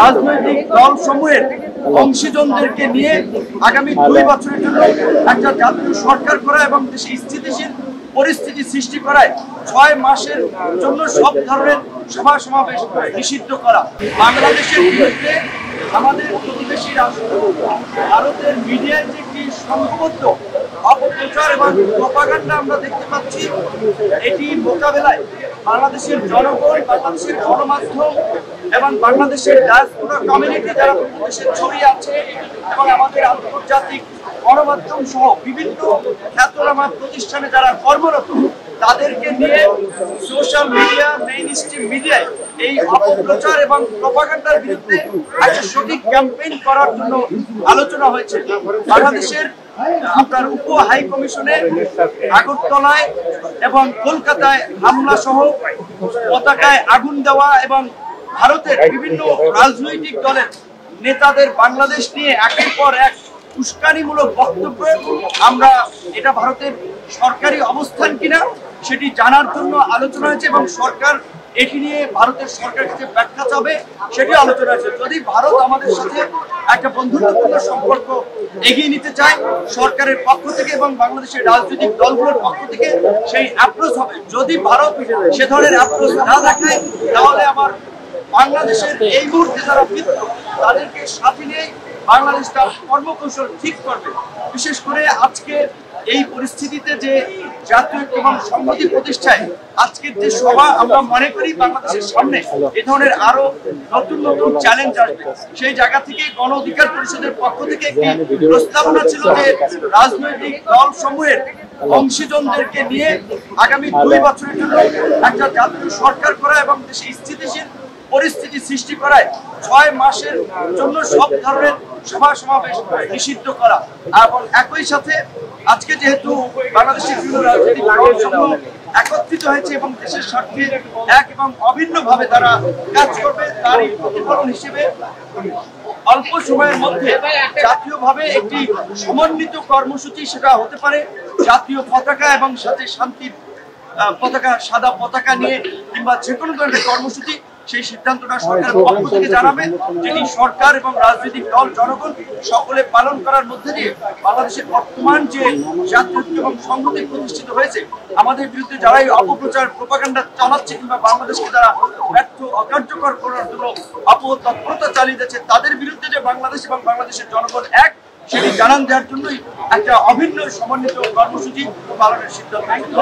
রাজনৈতিক দল সমূহের অংশীজনদেরকে নিয়ে আগামী 2 বছরের জন্য একটা জাতীয় সরকার করা এবং দেশে স্থিতিশীল পরিস্থিতি সৃষ্টি করায় 6 মাসের জন্য সব ধরনের সভা সমাবেশ নিষিদ্ধ করা। বাংলাদেশের বিরুদ্ধে আমাদের প্রতিবেশী রাষ্ট্র ভারতের মিডিয়ায় যে একটি সংঘবদ্ধ অপপ্রচার এবং প্রপাগান্ডা আমরা দেখতে পাচ্ছি, এটি মোকাবেলায় বাংলাদেশের জনগণ, বাংলাদেশের গণমাধ্যম এবং বাংলাদেশের ডায়াসপোরা কমিউনিটি যারা দেশে ছড়িয়ে আছে এবং আমাদের আন্তর্জাতিক গণমাধ্যম সহ বিভিন্ন খ্যাতনামা প্রতিষ্ঠানে যারা কর্মরত, তাদেরকে নিয়ে সোশ্যাল মিডিয়া, মেইন স্ট্রিম মিডিয়ায় এই অপপ্রচার এবং প্রপাগান্ডার বিরুদ্ধে একটা সঠিক ক্যাম্পেইন করার জন্য আলোচনা হয়েছে। বাংলাদেশের আপনার উপ হাই কমিশনে আগরতলায় এবং কলকাতায় হামলা সহ পতাকায় আগুন দেওয়া এবং ভারতের বিভিন্ন রাজনৈতিক দলের নেতাদের বাংলাদেশ নিয়ে একের পর এক উস্কানিমূলক বক্তব্য, আমরা এটা ভারতের সরকারি অবস্থান কিনা সেটি জানার জন্য আলোচনা হয়েছে এবং সরকার এটি নিয়ে ভারতের সরকারের কাছে ব্যাখ্যা চাবে সেটি আলোচনা হয়েছে। যদি ভারত আমাদের সাথে একটা বন্ধুত্বপূর্ণ সম্পর্ক এগিয়ে নিতে চায় সরকারের পক্ষ থেকে এবং বাংলাদেশের রাজনৈতিক দলগুলোর পক্ষ থেকে সেই অ্যাপ্রোচ হবে। যদি ভারত সে ধরনের অ্যাপ্রোচ না দেখায় তাহলে আমার বাংলাদেশের এই মুহূর্তে যারা মিত্র তাদেরকে সাথে নিয়ে বাংলাদেশ তার কর্মকৌশল ঠিক করবে। বিশেষ করে আজকে এই পরিস্থিতিতে যে জাতীয় এবং সংহতি প্রতিষ্ঠায় আজকের যে সভা, আমরা মনে করি বাংলাদেশের সামনে এ ধরনের আরো নতুন নতুন চ্যালেঞ্জ আসবে। সেই জায়গা থেকে গণ অধিকার পরিষদের পক্ষ থেকে একটি প্রস্তাবনা ছিল যে রাজনৈতিক দল সমূহের অংশীজনদেরকে নিয়ে আগামী 2 বছরের জন্য একটা জাতীয় সরকার করা এবং দেশে স্থিতিশীল পরিস্থিতি সৃষ্টি করায় 6 মাসের জন্য সব ধরনের সভা সমাবেশ নিষিদ্ধ করা। এবং একই সাথে আজকে যেহেতু বাংলাদেশের বিভিন্ন রাজনৈতিক দলসমূহ একত্রিত হয়েছে এবং দেশের স্বার্থে এক এবং অভিন্নভাবে তারা কাজ করবে, তারই প্রতিফলন হিসেবে অল্প সময়ের মধ্যে জাতীয়ভাবে একটি সমন্বিত কর্মসূচি, সেটা হতে পারে জাতীয় পতাকা এবং সাথে শান্তির পতাকা, সাদা পতাকা নিয়ে কিংবা যে কোনো ধরনের কর্মসূচি, সেই সিদ্ধান্তটা সরকারের পক্ষ থেকে জানাবে, যেটি সরকার এবং রাজনৈতিক দল, জনগণ সকলে পালন করার মধ্যে দিয়ে বাংলাদেশের বর্তমান যে জাতীয় এবং সংহতি প্রতিষ্ঠিত হয়েছে, আমাদের বিরুদ্ধে যারা এই অপপ্রচার প্রপাগান্ডা চালাচ্ছে কিংবা বাংলাদেশকে যারা ব্যর্থ অকার্যকর করার জন্য অপতৎপরতা চালিয়ে যাচ্ছে, তাদের বিরুদ্ধে যে বাংলাদেশ এবং বাংলাদেশের জনগণ এক, সেটি জানান দেওয়ার জন্যই একটা অভিন্ন সমন্বিত কর্মসূচি পালনের সিদ্ধান্ত।